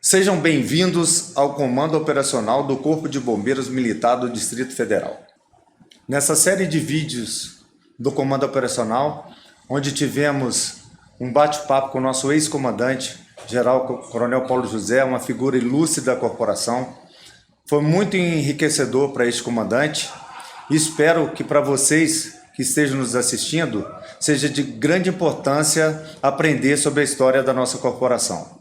Sejam bem-vindos ao Comando Operacional do Corpo de Bombeiros Militar do Distrito Federal. Nessa série de vídeos do Comando Operacional, onde tivemos um bate-papo com o nosso ex-comandante, General Coronel Paulo José, uma figura ilustre da corporação, foi muito enriquecedor para este comandante e espero que para vocês que estejam nos assistindo, seja de grande importância aprender sobre a história da nossa corporação.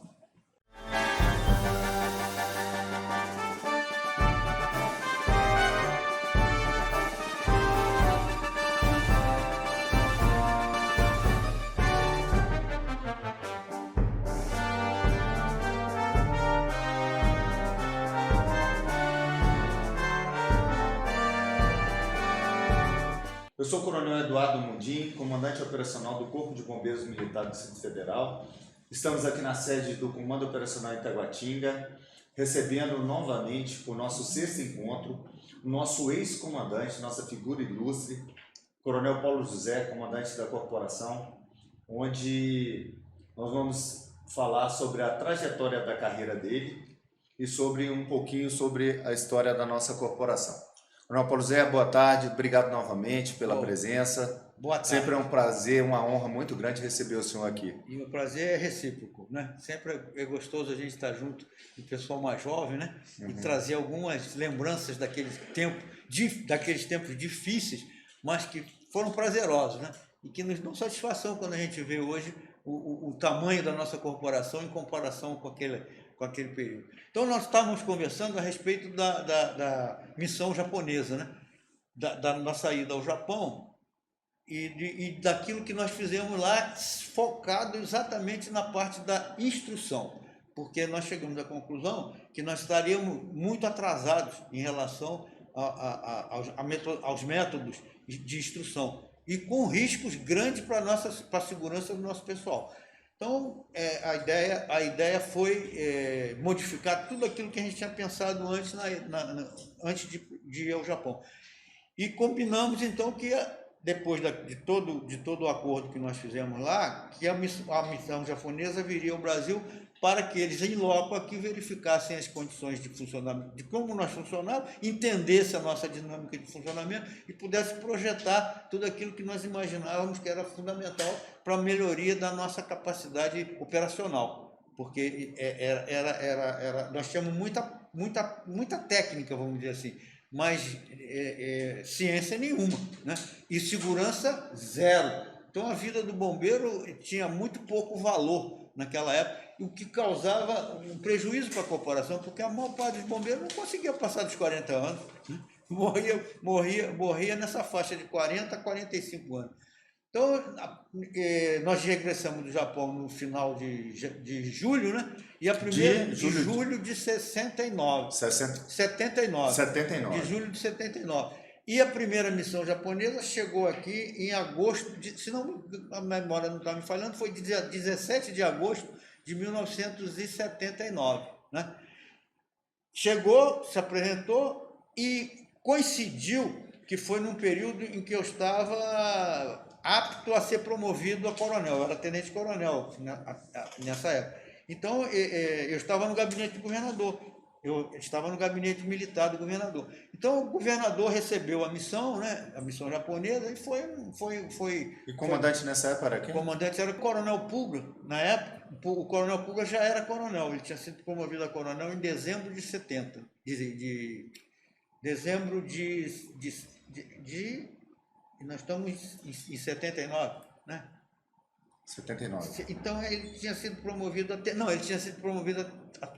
Eu sou o Coronel Eduardo Mundim, comandante operacional do Corpo de Bombeiros Militar do Distrito Federal. Estamos aqui na sede do Comando Operacional Itaguatinga, recebendo novamente o nosso sexto encontro, o nosso ex-comandante, nossa figura ilustre, Coronel Paulo José, comandante da corporação, onde nós vamos falar sobre a trajetória da carreira dele e sobre um pouquinho sobre a história da nossa corporação. Coronel Paulo José, boa tarde, obrigado novamente pela presença. Boa tarde. Sempre é um prazer, uma honra muito grande receber o senhor aqui. E o prazer é recíproco, né? Sempre é gostoso a gente estar junto do pessoal mais jovem, né? E trazer algumas lembranças daqueles tempos difíceis, mas que foram prazerosos, né? E que nos dão satisfação quando a gente vê hoje o tamanho da nossa corporação em comparação com aquele período. Então, nós estávamos conversando a respeito da missão japonesa, né? Da nossa ida ao Japão e daquilo que nós fizemos lá, focado exatamente na parte da instrução, porque nós chegamos à conclusão que nós estaríamos muito atrasados em relação aos métodos de instrução e com riscos grandes para a segurança do nosso pessoal. Então, a ideia foi modificar tudo aquilo que a gente tinha pensado antes, antes de ir ao Japão. E combinamos, então, que depois de todo o acordo que nós fizemos lá, que a missão japonesa viria ao Brasil para que eles, em loco, aqui verificassem as condições de funcionamento, de como nós funcionávamos, entendessem a nossa dinâmica de funcionamento e pudesse projetar tudo aquilo que nós imaginávamos que era fundamental para a melhoria da nossa capacidade operacional. Porque nós tínhamos muita técnica, vamos dizer assim, mas ciência nenhuma, né? E segurança zero. Então a vida do bombeiro tinha muito pouco valor naquela época, o que causava um prejuízo para a corporação, porque a maior parte dos bombeiros não conseguia passar dos 40 anos, né? morria nessa faixa de 40 a 45 anos. Então, nós regressamos do Japão no final de julho, né? E a primeira de julho de 69. 79. De julho de 79. E a primeira missão japonesa chegou aqui em agosto, se não a memória não está me falhando, foi dia 17 de agosto de 1979. Né? Chegou, se apresentou e coincidiu que foi num período em que eu estava apto a ser promovido a coronel, eu era tenente-coronel nessa época. Então, eu estava no gabinete do governador, eu estava no gabinete militar do governador. Então, o governador recebeu a missão, né, a missão japonesa, e foi... E comandante nessa época era quem? O comandante era o coronel Puga, na época. O coronel Puga já era coronel, ele tinha sido promovido a coronel em dezembro de 70, dezembro nós estamos em 79, né? 79. Então ele tinha sido promovido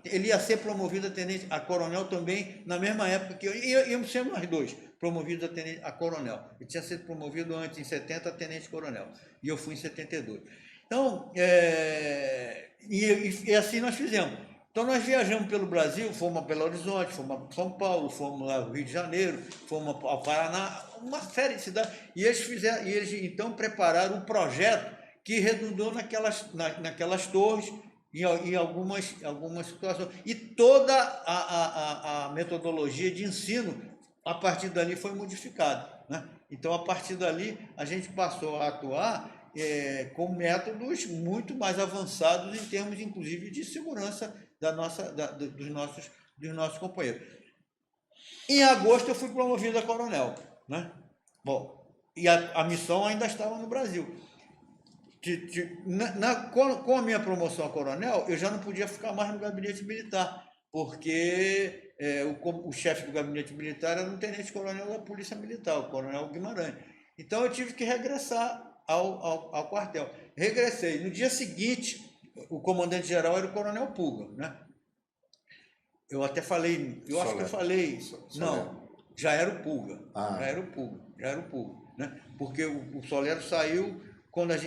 ele ia ser promovido a coronel também na mesma época que íamos ser nós dois promovidos a coronel. Ele tinha sido promovido antes em 70 a tenente-coronel e eu fui em 72. Então, e assim nós fizemos. Então nós viajamos pelo Brasil, fomos a Belo Horizonte, fomos a São Paulo, fomos lá ao Rio de Janeiro, fomos ao Paraná, uma série de cidades. E eles então prepararam um projeto que redundou naquelas torres, em algumas situações. E toda a metodologia de ensino, a partir dali, foi modificada, né? Então, a partir dali, a gente passou a atuar com métodos muito mais avançados em termos, inclusive, de segurança dos nossos companheiros. Em agosto eu fui promovido a coronel, né? Bom, e a missão ainda estava no Brasil. Com a minha promoção a coronel, eu já não podia ficar mais no gabinete militar, porque o chefe do gabinete militar era o tenente-coronel da Polícia Militar, o coronel Guimarães. Então eu tive que regressar ao quartel. Regressei. No dia seguinte, o comandante-geral era o coronel Pulga, né? Eu até falei, eu acho que eu falei, não, já era o Pulga, já era o Pulga, né? Porque o Solero saiu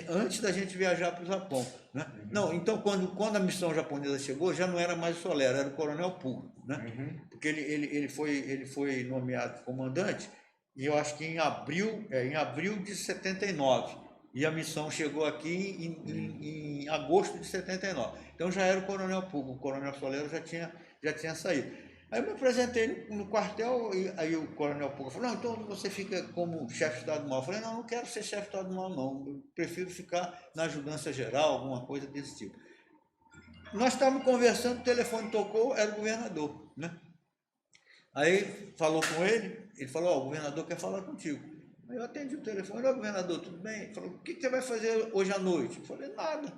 antes da gente viajar para o Japão, né? Não, então quando a missão japonesa chegou, já não era mais o Solero, era o coronel Pulga, né? Porque ele foi nomeado comandante, e eu acho que em abril de 79, e a missão chegou aqui em agosto de 79. Então já era o coronel Pulga, o coronel Solero já tinha saído. Aí eu me apresentei no quartel, e aí o coronel Pulga falou, não, então você fica como chefe de Estado-Maior. Eu falei, não quero ser chefe de Estado-Maior, não, eu prefiro ficar na ajudância geral, alguma coisa desse tipo. Nós estávamos conversando, o telefone tocou, era o governador, né? Aí falou com ele falou, o governador quer falar contigo. Aí eu atendi o telefone, governador, tudo bem? Ele falou, o que você vai fazer hoje à noite? Eu falei, nada,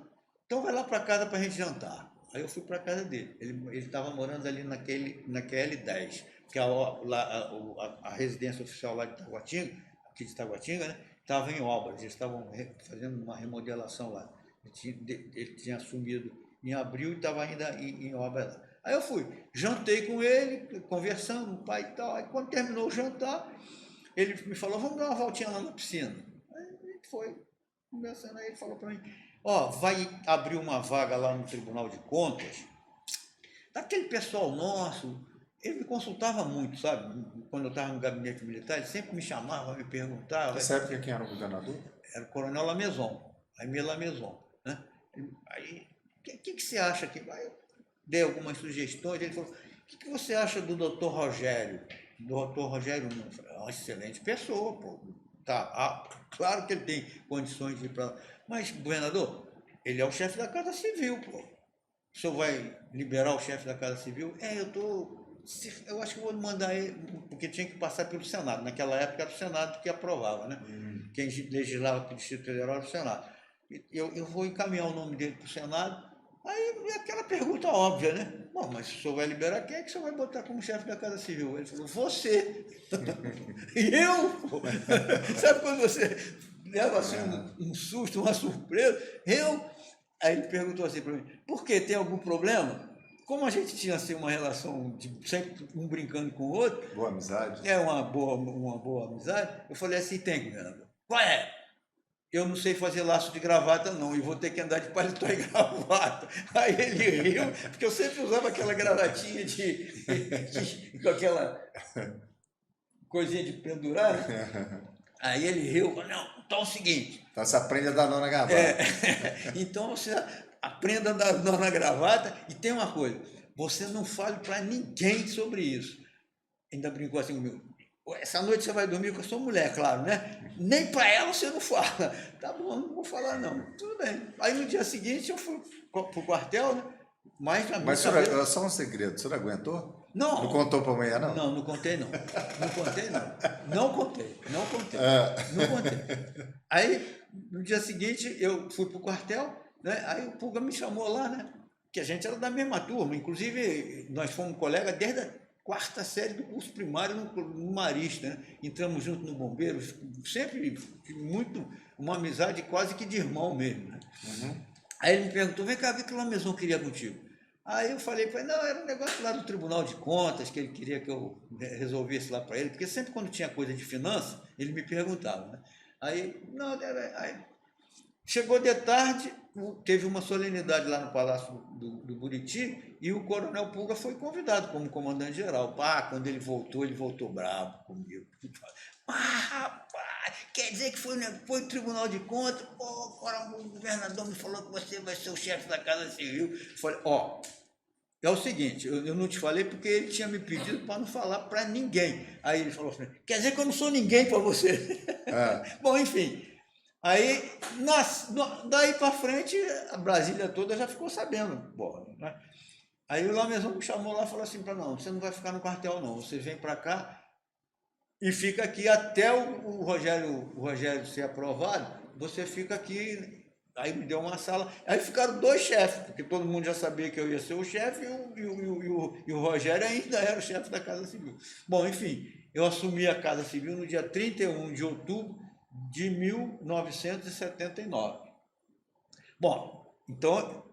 então vai lá para casa para a gente jantar. Aí eu fui para a casa dele, ele estava morando ali na QL10, que é a residência oficial lá de Taguatinga, aqui de Taguatinga, né? Estava em obras, eles estavam fazendo uma remodelação lá. Ele tinha assumido em abril e estava ainda em obras lá. Aí eu fui, jantei com ele, conversando, o pai e tal. Aí quando terminou o jantar, ele me falou, vamos dar uma voltinha lá na piscina. Aí a gente foi conversando, aí ele falou para mim, vai abrir uma vaga lá no Tribunal de Contas, daquele pessoal nosso. Ele me consultava muito, sabe? Quando eu estava no gabinete militar, ele sempre me chamava, me perguntava. Nessa época quem era o governador? Era o coronel Lameson, Aimé Lameson, né? Aí, o que você acha que... Aí eu dei algumas sugestões, ele falou, o que você acha do doutor Rogério? Do doutor Rogério Nunes? Eu falei, uma excelente pessoa, pô. Tá, claro que ele tem condições de ir para lá. Mas, governador, ele é o chefe da Casa Civil, pô. O senhor vai liberar o chefe da Casa Civil? Eu acho que vou mandar ele, porque tinha que passar pelo Senado. Naquela época era o Senado que aprovava, né? Quem legislava para o Distrito Federal era o Senado. Eu vou encaminhar o nome dele para o Senado. Aí aquela pergunta óbvia, né? Bom, mas se o senhor vai liberar, quem é que o senhor vai botar como chefe da Casa Civil? Ele falou, você. E eu? Sabe quando você leva assim um susto, uma surpresa? Eu? Aí ele perguntou assim para mim, por quê? Tem algum problema? Como a gente tinha assim, uma relação de sempre um brincando com o outro... Boa amizade. Uma boa amizade. Eu falei assim, tem, governador. Qual é? Eu não sei fazer laço de gravata, não, e vou ter que andar de paletó e gravata. Aí ele riu, porque eu sempre usava aquela gravatinha com aquela coisinha de pendurar. Aí ele riu, falou, não, então é o seguinte... Então você aprende a dar nó na gravata. Então você aprenda a dar nó na gravata, e tem uma coisa, você não fale para ninguém sobre isso. Ainda brincou assim comigo. Essa noite você vai dormir com a sua mulher, claro, né? Nem para ela você não fala. Tá bom, não vou falar não. Tudo bem. Aí no dia seguinte eu fui para o quartel, né? Mas só um segredo, o senhor aguentou? Não. Não contou para amanhã, não? Não contei não. Não contei. Não contei. Aí no dia seguinte eu fui para o quartel, né? Aí o Pulga me chamou lá, né? Que a gente era da mesma turma. Inclusive nós fomos colegas desde a quarta série do curso primário no Marista, né? Entramos junto no Bombeiros, sempre uma amizade quase que de irmão mesmo, né? Aí ele me perguntou, vem cá, o que o Lameson queria contigo? Aí eu falei para ele, não, era um negócio lá do Tribunal de Contas, que ele queria que eu resolvesse lá para ele, porque sempre quando tinha coisa de finanças, ele me perguntava, né? Aí chegou de tarde, teve uma solenidade lá no Palácio do Buriti, e o coronel Pulga foi convidado como comandante-geral. Quando ele voltou bravo comigo. Rapaz, quer dizer que foi o Tribunal de Contas? O governador me falou que você vai ser o chefe da Casa Civil. Eu falei, é o seguinte, eu não te falei porque ele tinha me pedido para não falar para ninguém. Aí ele falou assim, quer dizer que eu não sou ninguém para você? Bom, enfim... Aí, daí para frente, a Brasília toda já ficou sabendo. Né? Aí o Lamezon me chamou lá e falou assim, não, você não vai ficar no quartel não, você vem para cá e fica aqui até o Rogério ser aprovado, você fica aqui. Aí me deu uma sala, aí ficaram 2 chefes, porque todo mundo já sabia que eu ia ser o chefe e o Rogério ainda era o chefe da Casa Civil. Bom, enfim, eu assumi a Casa Civil no dia 31 de outubro de 1979. Bom, então,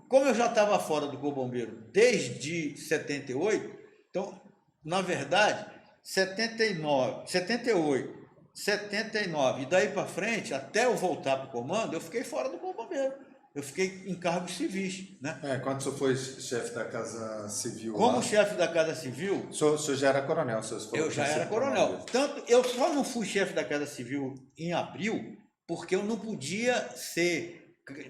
como eu já estava fora do Corpo Bombeiro desde 78, então, na verdade, 79, 78, 79 e daí para frente, até eu voltar para o comando, eu fiquei fora do Corpo Bombeiro. Eu fiquei em cargos civis, né? Quando o senhor foi chefe da Casa Civil Como lá, chefe da Casa Civil, o senhor já era coronel, eu já era coronel. Tanto, eu só não fui chefe da Casa Civil em abril, porque eu não podia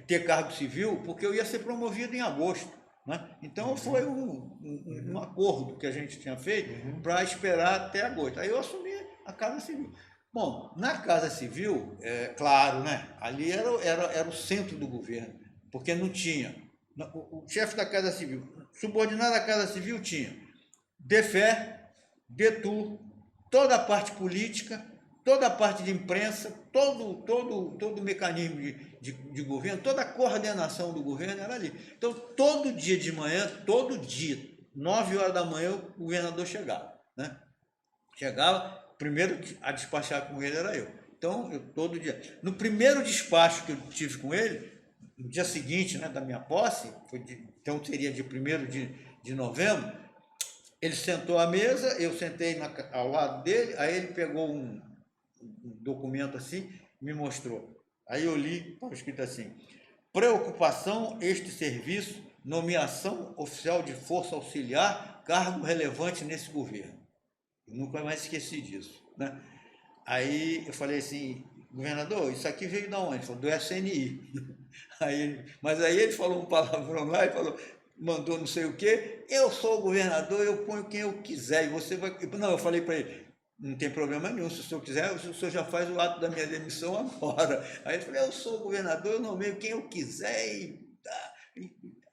ter cargo civil, porque eu ia ser promovido em agosto. Né? Então foi um acordo que a gente tinha feito para esperar até agosto. Aí eu assumi a Casa Civil. Bom, na Casa Civil, claro, né? Ali era o centro do governo, porque não tinha. O chefe da Casa Civil, subordinado à Casa Civil, tinha DEFE, DETUR, toda a parte política, toda a parte de imprensa, todo o mecanismo de governo, toda a coordenação do governo era ali. Então, todo dia de manhã, todo dia, 9 horas da manhã, o governador chegava. Né? Chegava, primeiro a despachar com ele era eu. Então, todo dia. No primeiro despacho que eu tive com ele, no dia seguinte, né, da minha posse, então seria de 1º de novembro, ele sentou à mesa, eu sentei ao lado dele, aí ele pegou um documento assim, me mostrou. Aí eu li, estava escrito assim: preocupação este serviço, nomeação oficial de força auxiliar, cargo relevante nesse governo. Eu nunca mais esqueci disso. Né? Aí eu falei assim, governador, isso aqui veio de onde? Ele falou, do SNI. Mas aí ele falou um palavrão lá e falou, mandou não sei o quê, eu sou o governador, eu ponho quem eu quiser, e você vai... Não, eu falei para ele, não tem problema nenhum, se o senhor quiser, o senhor já faz o ato da minha demissão agora. Aí ele falou, eu sou o governador, eu nomeio quem eu quiser,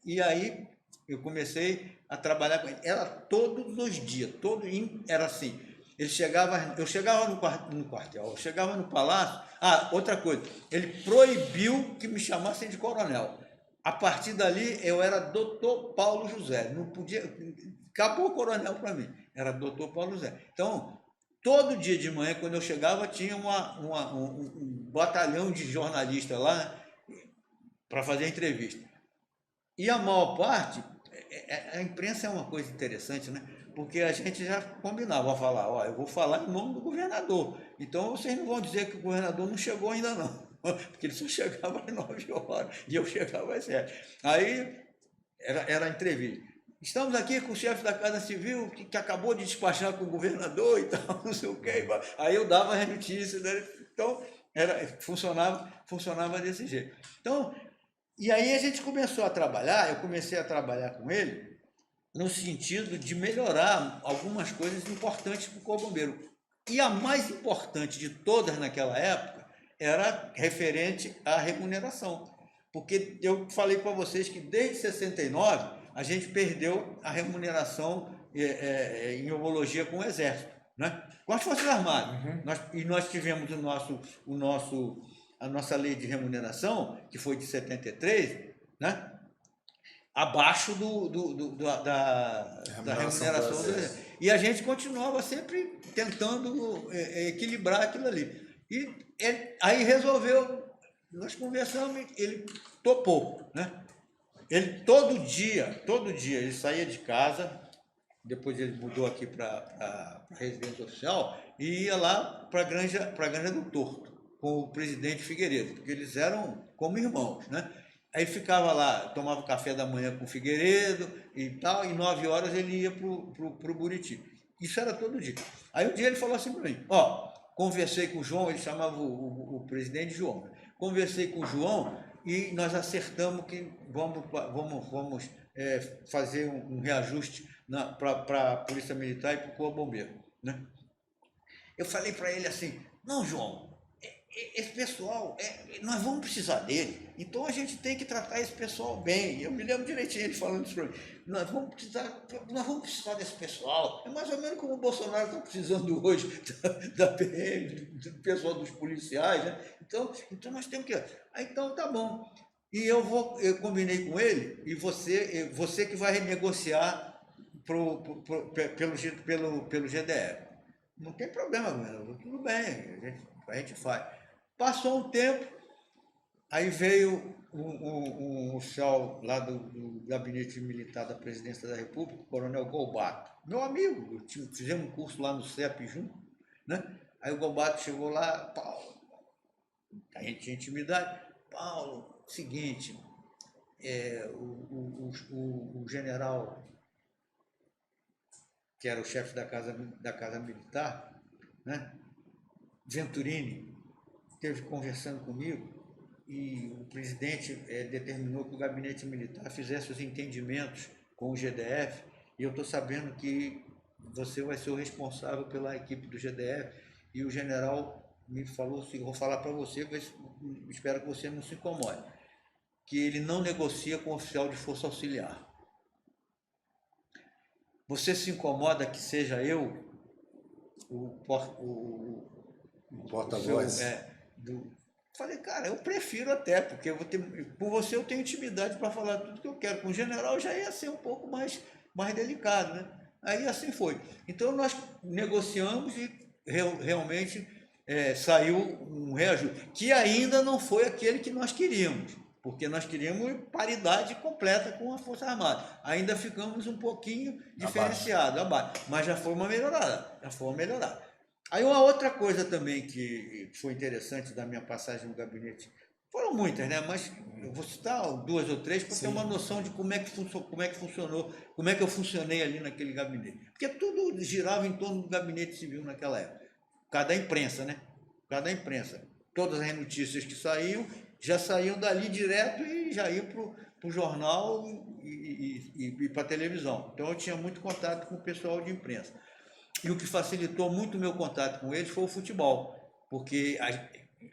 e aí eu comecei a trabalhar com ele. Era todos os dias, era assim. Eu chegava no quartel, eu chegava no palácio. Outra coisa, ele proibiu que me chamassem de coronel. A partir dali, eu era doutor Paulo José. Não podia. Acabou o coronel para mim. Era doutor Paulo José. Então, todo dia de manhã, quando eu chegava, tinha um batalhão de jornalistas lá para fazer a entrevista. E a maior parte, a imprensa é uma coisa interessante, né? Porque a gente já combinava, falar, eu vou falar em nome do governador. Então vocês não vão dizer que o governador não chegou ainda não, porque ele só chegava às 9 horas e eu chegava às 7. Aí era a entrevista. Estamos aqui com o chefe da Casa Civil que acabou de despachar com o governador e tal, não sei o quê. Aí eu dava as notícias, né? Então funcionava desse jeito. Então, e aí a gente começou a trabalhar, eu comecei a trabalhar com ele no sentido de melhorar algumas coisas importantes para o Corpo Bombeiro. E a mais importante de todas naquela época era referente à remuneração. Porque eu falei para vocês que desde 69 a gente perdeu a remuneração em homologia com o Exército, né? Com as Forças Armadas. Nós tivemos a nossa lei de remuneração, que foi de 73, né? Abaixo da remuneração do Exército. E a gente continuava sempre tentando equilibrar aquilo ali. Aí resolveu, nós conversamos, ele topou, né? Ele todo dia, ele saía de casa, depois ele mudou aqui para a residência oficial e ia lá para a Granja do Torto, com o presidente Figueiredo, porque eles eram como irmãos, né? Aí ficava lá, tomava café da manhã com o Figueiredo e tal, e 9 horas ele ia pro Buriti. Isso era todo dia. Aí um dia ele falou assim para mim, conversei com o João, ele chamava o presidente João, conversei com o João e nós acertamos que vamos fazer um reajuste para a Polícia Militar e para o Corpo Bombeiro. Né? Eu falei para ele assim, não, João, esse pessoal, nós vamos precisar dele, então a gente tem que tratar esse pessoal bem. Eu me lembro direitinho ele falando isso para mim. Nós vamos precisar desse pessoal. É mais ou menos como o Bolsonaro está precisando hoje da PM, do pessoal dos policiais, né? Então nós temos que. Então tá bom. E eu combinei com ele, e você que vai renegociar pelo GDF. Não tem problema, governador, tudo bem, a gente faz. Passou um tempo, aí veio um oficial lá do gabinete militar da presidência da República, o coronel Golbato, meu amigo, fizemos um curso lá no CEP junto, né? Aí o Golbato chegou lá, Paulo, a gente tinha intimidade, Paulo, seguinte, o general, que era o chefe da casa militar, né? Venturini, esteve conversando comigo e o presidente determinou que o gabinete militar fizesse os entendimentos com o GDF, e eu estou sabendo que você vai ser o responsável pela equipe do GDF, e o general me falou assim, eu vou falar para você, mas espero que você não se incomode, que ele não negocia com o oficial de força auxiliar. Você se incomoda que seja eu o porta-voz? Falei, cara, eu prefiro até, porque com você eu tenho intimidade para falar tudo que eu quero. Com o general já ia ser um pouco mais delicado, né? Aí assim foi. Então nós negociamos e realmente saiu um reajuste, que ainda não foi aquele que nós queríamos, porque nós queríamos paridade completa com a Força Armada. Ainda ficamos um pouquinho diferenciados, abaixo, mas já foi uma melhorada, Aí uma outra coisa também que foi interessante da minha passagem no gabinete, foram muitas, né? Mas eu vou citar duas ou três para ter uma noção de como é que funcionou, como é que eu funcionei ali naquele gabinete. Porque tudo girava em torno do gabinete civil naquela época. Cada imprensa, né? Cada imprensa. Todas as notícias que saíam, já saíam dali direto e já iam para o jornal e para a televisão. Então eu tinha muito contato com o pessoal de imprensa. E o que facilitou muito o meu contato com eles foi o futebol, porque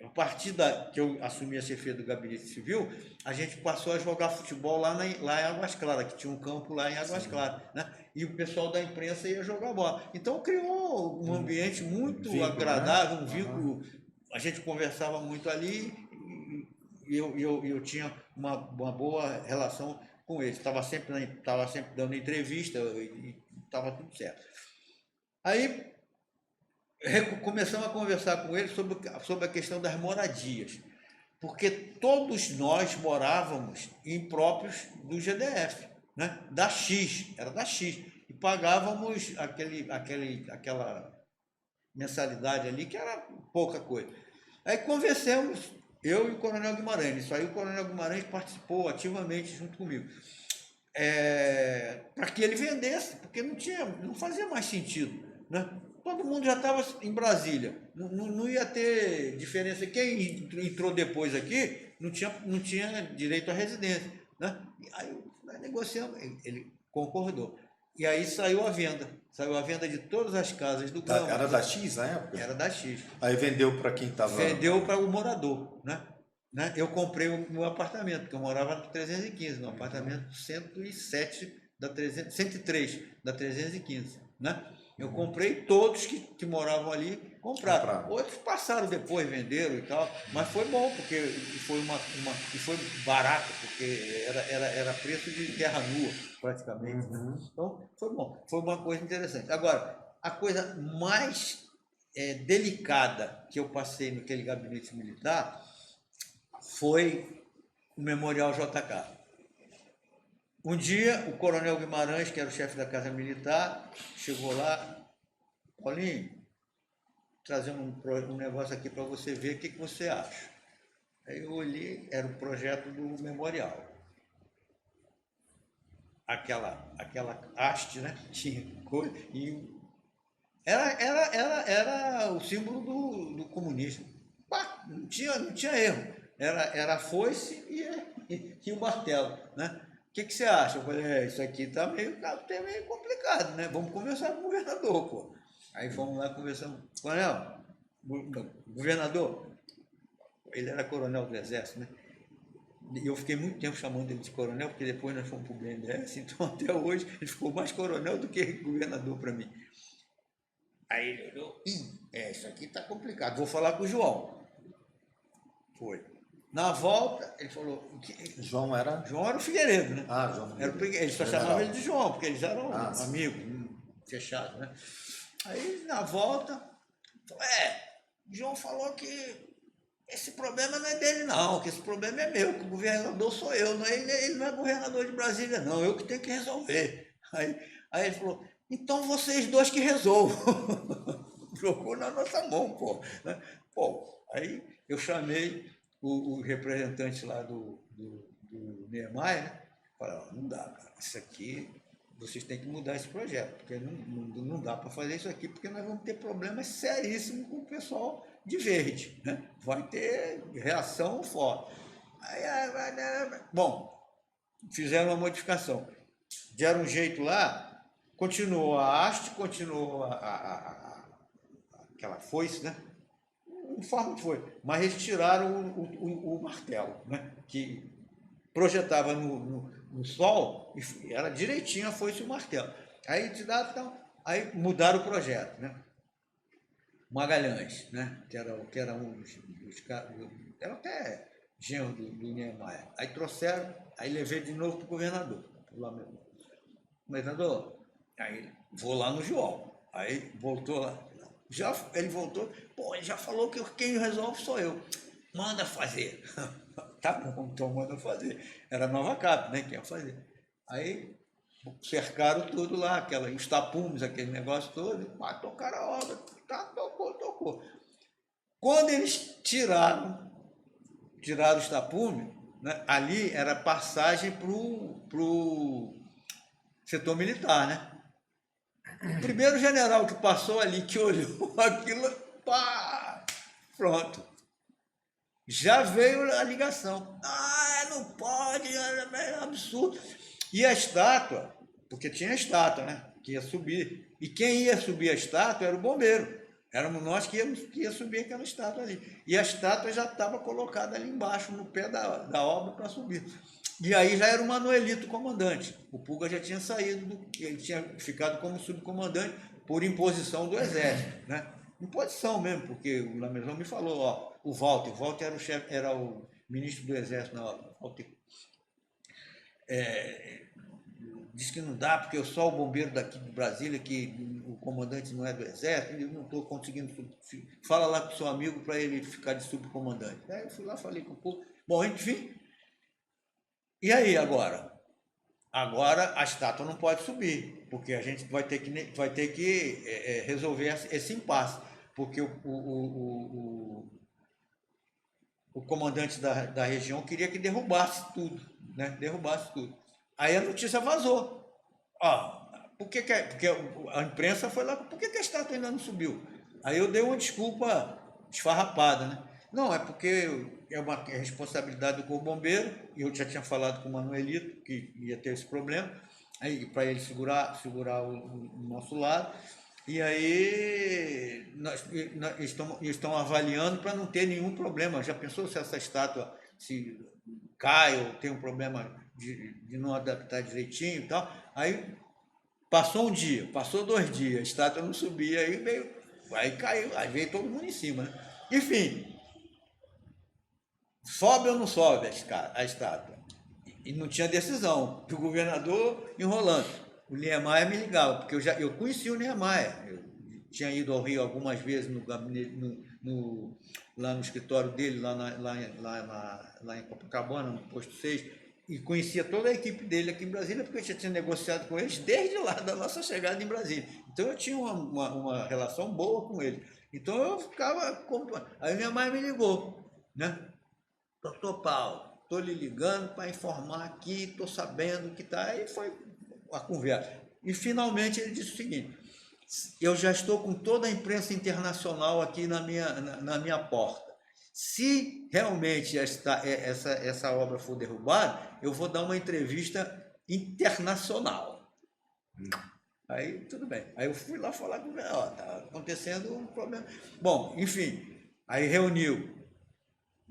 a partir que eu assumi a chefia do Gabinete Civil, a gente passou a jogar futebol lá em Águas Claras, que tinha um campo lá em Águas Claras, né? E o pessoal da imprensa ia jogar bola. Então criou um ambiente muito agradável, um vínculo. A gente conversava muito ali e eu tinha uma boa relação com eles. Estava sempre dando entrevista e estava tudo certo. Aí começamos a conversar com ele sobre a questão das moradias, porque todos nós morávamos em próprios do GDF, né? Era da X, e pagávamos aquela mensalidade ali, que era pouca coisa. Aí conversamos, eu e o Coronel Guimarães, isso aí o Coronel Guimarães participou ativamente junto comigo, para que ele vendesse, porque não fazia mais sentido, né? Todo mundo já estava em Brasília, não ia ter diferença. Quem entrou depois aqui não tinha direito à residência, né? Aí nós negociamos, ele concordou. E aí saiu a venda de todas as casas do campo. Era da X na época? Era da X. Aí vendeu para quem estava... Vendeu para o morador, né? Eu comprei o meu apartamento, porque eu morava no 315, no apartamento 103 da 315, né? Eu comprei, todos que moravam ali compraram. Outros passaram depois, venderam e tal, mas foi bom, porque foi barato, porque era preço de terra nua, praticamente. Né? Então, foi bom, foi uma coisa interessante. Agora, a coisa mais delicada que eu passei naquele gabinete militar foi o Memorial JK. Um dia, o Coronel Guimarães, que era o chefe da Casa Militar, chegou lá, Paulinho, trazer um negócio aqui para você ver, o que você acha? Aí eu olhei, era o projeto do memorial. Aquela haste, né? Tinha coisa, e era o símbolo do comunismo. Não tinha erro. Era a foice e o martelo, né? O que você acha? Eu falei, isso aqui tá meio complicado, né? Vamos conversar com o governador, pô. Aí fomos lá conversando. Coronel, governador, ele era coronel do Exército, né? E eu fiquei muito tempo chamando ele de coronel, porque depois nós fomos para o BNDES, então até hoje ele ficou mais coronel do que governador para mim. Aí ele olhou, isso aqui está complicado, vou falar com o João. Foi. Na volta, ele falou... João era? João era o Figueiredo, né? Ah, João Figueiredo. Ele só chamava ele de João, porque eles eram amigos, fechados, né? Aí, na volta, falou, o João falou que esse problema não é dele, não, que esse problema é meu, que o governador sou eu, não é, ele não é governador de Brasília, não, eu que tenho que resolver. Aí ele falou, então vocês dois que resolvam. Jogou na nossa mão, pô. Pô, aí eu chamei o representante lá do Niemeyer, né? Falei, não dá, cara, isso aqui, vocês têm que mudar esse projeto, porque não dá para fazer isso aqui, porque nós vamos ter problemas seríssimos com o pessoal de verde, né? Vai ter reação forte. Bom, fizeram uma modificação. Deram um jeito lá, continuou a haste, continuou aquela foice, né? Conforme foi. Mas eles tiraram o martelo, né? Que projetava no sol e era direitinho a foice e o martelo. Aí aí mudaram o projeto, né? Magalhães, né? Que era um dos caras, era até genro do Niemeyer. Aí trouxeram, aí levei de novo para o governador. Governador, aí vou lá no João. Aí voltou lá. Ele voltou, pô, ele já falou que quem resolve sou eu. Manda fazer. Tá bom, então manda fazer. Era Nova Cap, né? Que ia fazer. Aí cercaram tudo lá, os tapumes, aquele negócio todo, tocaram a obra, tocou. Quando eles tiraram os tapumes, né, ali era passagem pro setor militar, né? O primeiro general que passou ali, que olhou aquilo, pá, pronto. Já veio a ligação. Não pode, é absurdo. E a estátua, porque tinha a estátua, né? Que ia subir. E quem ia subir a estátua era o bombeiro. Éramos nós que ia subir aquela estátua ali. E a estátua já estava colocada ali embaixo, no pé da obra, para subir. E aí já era o Manuelito comandante. O Pulga já tinha saído, ele tinha ficado como subcomandante por imposição do Exército, né? Imposição mesmo, porque o Lameson me falou, o Walter era o chefe, era o ministro do Exército na hora. Diz que não dá, porque eu sou o bombeiro daqui de Brasília, que o comandante não é do Exército, e eu não estou conseguindo. Fala lá com o seu amigo para ele ficar de subcomandante. Aí eu fui lá, falei com o povo. Bom, enfim. E aí agora? Agora a estátua não pode subir, porque a gente vai ter que resolver esse impasse, porque o comandante da região queria que derrubasse tudo, né? Derrubasse tudo. Aí a notícia vazou. Porque a imprensa foi lá, por que a estátua ainda não subiu? Aí eu dei uma desculpa esfarrapada, né? Não, é porque é uma responsabilidade do Corpo Bombeiro, e eu já tinha falado com o Manuelito que ia ter esse problema, aí para ele segurar o nosso lado. E aí estão avaliando para não ter nenhum problema. Já pensou se essa estátua se cai ou tem um problema de não adaptar direitinho e tal? Aí passou um dia, passou 2 dias, a estátua não subia, aí caiu, aí veio todo mundo em cima, né? Enfim, sobe ou não sobe a estátua? E não tinha decisão, o governador enrolando. O Niemeyer me ligava, porque eu conhecia o Niemeyer, eu tinha ido ao Rio algumas vezes no gabinete, lá no escritório dele, lá em Copacabana, no posto 6, e conhecia toda a equipe dele aqui em Brasília, porque eu já tinha negociado com eles desde lá da nossa chegada em Brasília. Então eu tinha uma relação boa com ele. Então eu ficava... Aí o Niemeyer me ligou, né? Doutor Paulo, estou lhe ligando para informar aqui, estou sabendo que está... Aí foi a conversa. E finalmente ele disse o seguinte: eu já estou com toda a imprensa internacional aqui na minha porta. Se realmente essa obra for derrubada, eu vou dar uma entrevista internacional. Aí tudo bem. Aí eu fui lá falar com ele, está acontecendo um problema. Bom, enfim, aí reuniu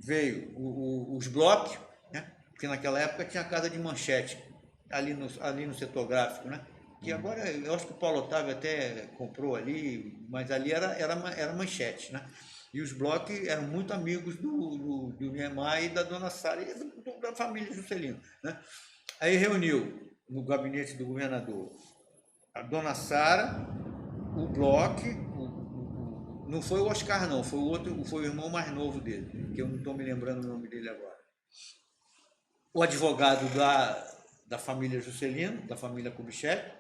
veio os blocos, né? Porque naquela época tinha a Casa de Manchete, ali no setor gráfico, né? Que agora, eu acho que o Paulo Otávio até comprou ali, mas ali era Manchete, né? E os blocos eram muito amigos do Niemeyer e da Dona Sara e da família Juscelino, né? Aí reuniu no gabinete do governador a Dona Sara, o Bloch, não foi o Oscar não, foi o outro, foi o irmão mais novo dele, que eu não estou me lembrando o nome dele agora. O advogado da família Juscelino, da família Kubitschek,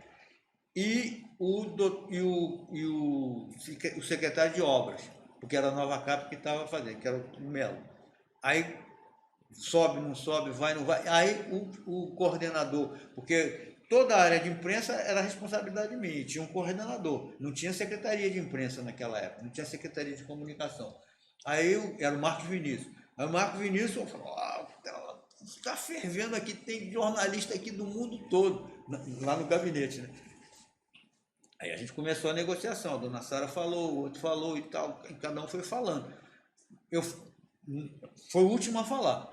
e o secretário de obras, porque era a Nova Cap que estava fazendo, que era o Melo. Aí sobe, não sobe, vai, não vai. Aí o coordenador, porque toda a área de imprensa era responsabilidade minha, tinha um coordenador, não tinha secretaria de imprensa naquela época, não tinha secretaria de comunicação. Aí era o Marcos Vinícius. Aí o Marcos Vinícius falou, está fervendo aqui, tem jornalista aqui do mundo todo, lá no gabinete, né? Aí a gente começou a negociação, a dona Sara falou, o outro falou e tal, e cada um foi falando. Foi o último a falar.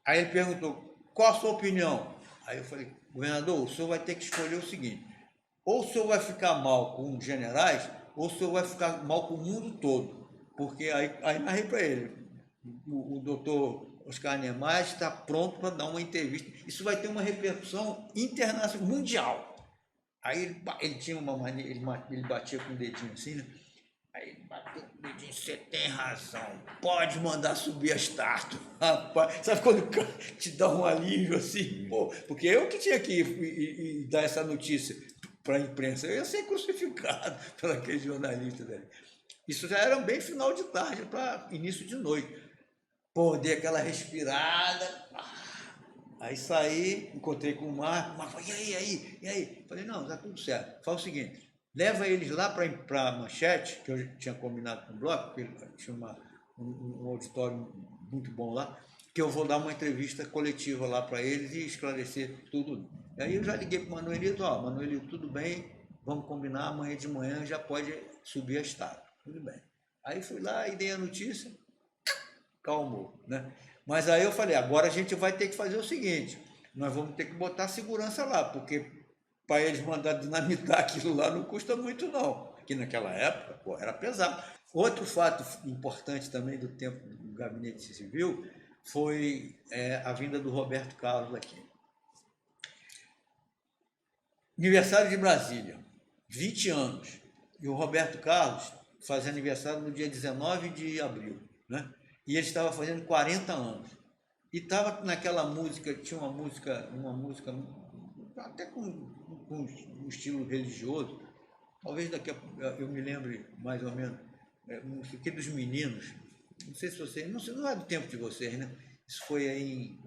Aí ele perguntou, qual a sua opinião? Aí eu falei, governador, o senhor vai ter que escolher o seguinte, ou o senhor vai ficar mal com os generais, ou o senhor vai ficar mal com o mundo todo. Porque aí narrei para ele, o doutor Oscar Niemeyer está pronto para dar uma entrevista. Isso vai ter uma repercussão internacional, mundial. Aí ele tinha uma maneira, ele batia com o dedinho assim, né? Aí ele bateu com o dedinho, você tem razão, pode mandar subir a estátua. Rapaz, sabe quando te dá um alívio assim? Pô, porque eu que tinha que ir dar essa notícia para a imprensa, eu ia ser crucificado por aquele jornalista dele. Isso já era bem final de tarde, para início de noite. Pô, dei aquela respirada. Aí saí, encontrei com o Marco falou, e aí? Falei, não, tá tudo certo. Fala o seguinte, leva eles lá para a Manchete, que eu tinha combinado com o Bloco, porque tinha um auditório muito bom lá, que eu vou dar uma entrevista coletiva lá para eles e esclarecer tudo. E aí eu já liguei para o Manuelito, Manuelito, tudo bem, vamos combinar, amanhã de manhã já pode subir a estátua. Tudo bem. Aí fui lá e dei a notícia, calmou, né? Mas aí eu falei, agora a gente vai ter que fazer o seguinte, nós vamos ter que botar segurança lá, porque para eles mandar dinamitar aquilo lá não custa muito não, porque naquela época, pô, era pesado. Outro fato importante também do tempo do gabinete civil foi a vinda do Roberto Carlos aqui. Aniversário de Brasília, 20 anos, e o Roberto Carlos fazia aniversário no dia 19 de abril, né? E ele estava fazendo 40 anos. E estava naquela música, tinha uma música até com um estilo religioso, talvez daqui a eu me lembre mais ou menos, música dos meninos, não sei se vocês, não é do tempo de vocês, né? Isso foi aí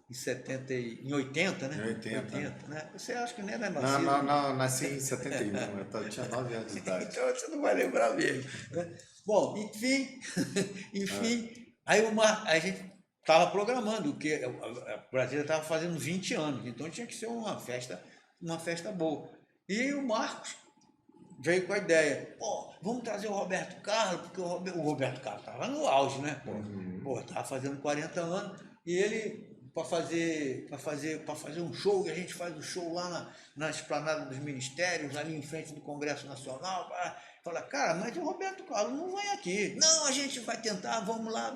em 70, em 80, né? Em 80. Né? Você acha que nem era nascido? Não, nasci em 71, eu tinha 9 anos de idade. Então você não vai lembrar mesmo, né? Bom, enfim, aí a gente estava programando, porque a Brasília estava fazendo 20 anos, então tinha que ser uma festa boa. E o Marcos veio com a ideia, vamos trazer o Roberto Carlos, porque o Roberto Carlos estava no auge, né? Estava fazendo 40 anos, e ele, para fazer um show, e a gente faz o show lá na esplanada dos ministérios, ali em frente do Congresso Nacional, fala, cara, mas o Roberto Carlos não vai aqui. Não, a gente vai tentar, vamos lá.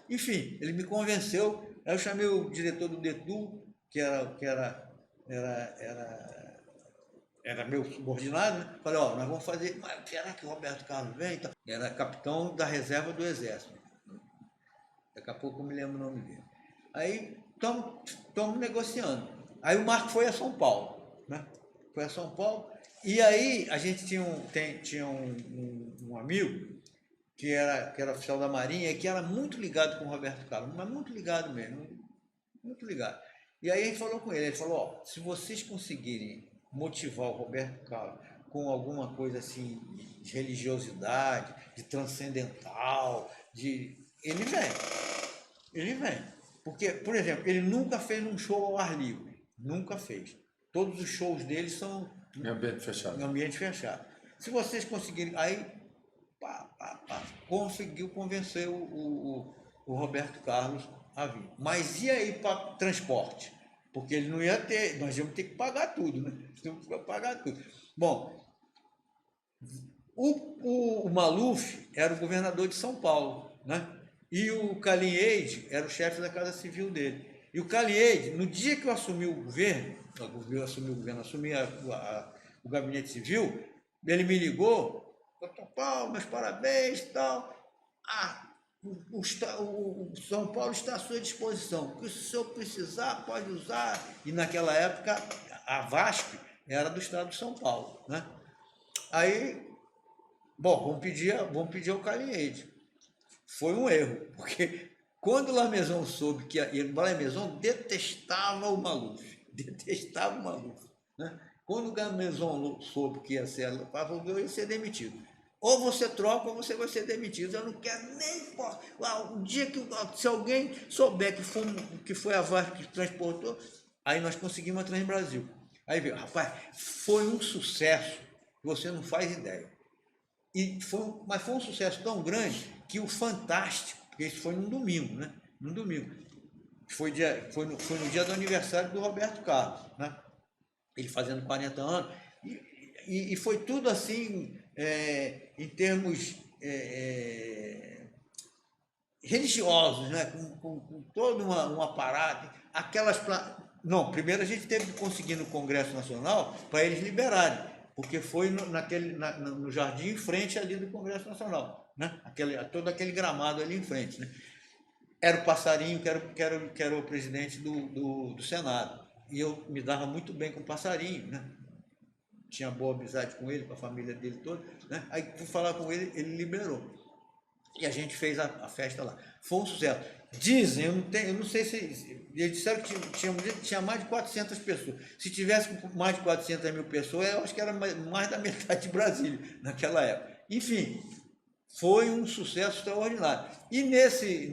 Enfim, ele me convenceu. Aí eu chamei o diretor do DETU, que era meu subordinado, né? Falei, nós vamos fazer, mas será que o Roberto Carlos vem? Era capitão da reserva do Exército. Daqui a pouco eu me lembro o nome dele. Aí estamos negociando. Aí o Marco foi a São Paulo, né? Foi a São Paulo. E aí a gente tinha um amigo que era oficial da Marinha e que era muito ligado com o Roberto Carlos, mas muito ligado mesmo, muito ligado. E aí a gente falou com ele falou, se vocês conseguirem motivar o Roberto Carlos com alguma coisa assim de religiosidade, de transcendental, ele vem. Porque, por exemplo, ele nunca fez um show ao ar livre, nunca fez. Todos os shows dele são em ambiente fechado. Em ambiente fechado. Se vocês conseguirem, aí conseguiu convencer o Roberto Carlos a vir. Mas e aí para transporte? Porque ele não ia ter, nós íamos ter que pagar tudo, né? Tínhamos que pagar tudo. Bom, o Maluf era o governador de São Paulo, né? E o Calheiros era o chefe da Casa Civil dele. E o Calheiros, no dia que eu assumi o governo, o gabinete civil, ele me ligou, doutor Paulo, meus parabéns e tal. O São Paulo está à sua disposição. O que o senhor precisar, pode usar. E naquela época, a VASP era do estado de São Paulo, né? Aí, bom, vamos pedir ao Calheiros. Foi um erro, porque quando o Lameson soube que o Lameson detestava o Maluf, né? Quando o Lameson soube que ia ser, eu ia ser demitido. Ou você troca ou você vai ser demitido. Eu não quero nem... O dia que, se alguém souber que foi a VASP que transportou, aí nós conseguimos a Transbrasil. Aí veio, rapaz, foi um sucesso que você não faz ideia. Mas foi um sucesso tão grande que o Fantástico, porque isso foi num domingo, né? Num domingo. Foi no dia do aniversário do Roberto Carlos, né? Ele fazendo 40 anos. E foi tudo assim, em termos religiosos, né? Com todo um aparato. Não, primeiro a gente teve que conseguir no Congresso Nacional para eles liberarem, porque foi no jardim em frente ali do Congresso Nacional, né? Todo aquele gramado ali em frente, né? Era o Passarinho que era o presidente do Senado, e eu me dava muito bem com o Passarinho, né? Tinha boa amizade com ele, com a família dele toda, né? Aí fui falar com ele, ele liberou. E a gente fez a festa lá. Foi um sucesso. Dizem, eu não sei se... Eles disseram que tinha mais de 400 pessoas. Se tivesse mais de 400 mil pessoas, eu acho que era mais da metade de Brasília, naquela época. Enfim, foi um sucesso extraordinário. E nesse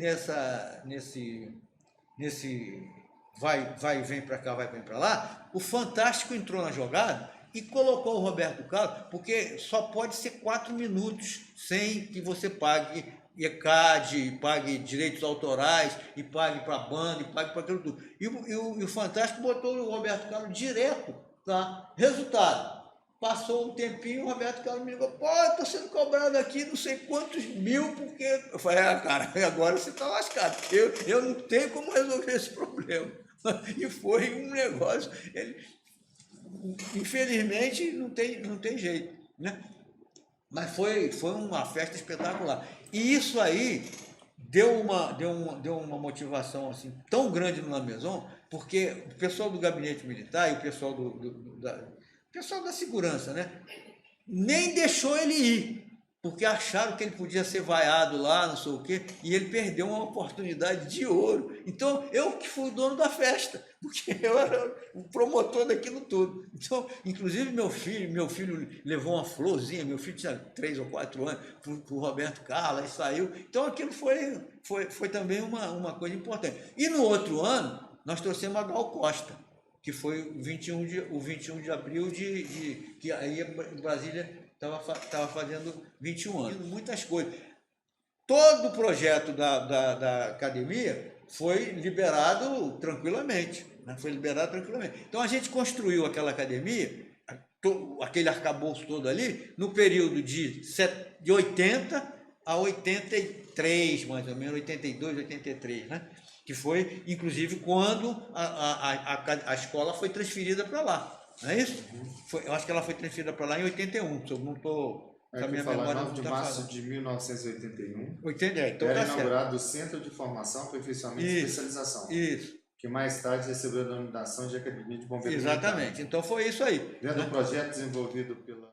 vai e vem para cá, vai e vem para lá, o Fantástico entrou na jogada e colocou o Roberto Carlos, porque só pode ser 4 minutos sem que você pague ECAD, pague direitos autorais, e pague para a banda, e pague para aquilo tudo. E o Fantástico botou o Roberto Carlos direto, tá? Resultado, passou um tempinho, o Roberto Carlos me ligou, pô, estou sendo cobrado aqui não sei quantos mil, porque... Eu falei, cara, agora você está lascado, eu não tenho como resolver esse problema. E foi um negócio... Infelizmente não tem jeito, né? Mas foi uma festa espetacular. E isso aí deu uma motivação assim, tão grande no Lameson, porque o pessoal do gabinete militar e o pessoal pessoal da segurança, né, nem deixou ele ir, porque acharam que ele podia ser vaiado lá, não sei o quê, e ele perdeu uma oportunidade de ouro. Então, eu que fui o dono da festa, porque eu era o promotor daquilo tudo. Então, inclusive meu filho levou uma florzinha, meu filho tinha 3 ou 4 anos, para o Roberto Carlos, aí saiu. Então, aquilo foi também uma coisa importante. E no outro ano, nós trouxemos a Gal Costa, que foi o 21 de abril, que aí Brasília estava fazendo 21 anos. Muitas coisas. Todo o projeto da academia foi liberado tranquilamente. Né? Então, a gente construiu aquela academia, aquele arcabouço todo ali, no período de 80 a 83, mais ou menos, 82, 83, né? Que foi, inclusive, quando a escola foi transferida para lá. Não é isso? Eu acho que ela foi transferida para lá em 81, se eu não estou... É que falar 9 de março de 1981, então era tá inaugurado o Centro de Formação, Aperfeiçoamento e Especialização. Isso. Que mais tarde recebeu a denominação de Academia de Bombeiros Exatamente, Militar. então foi isso aí. Dentro do projeto desenvolvido pela...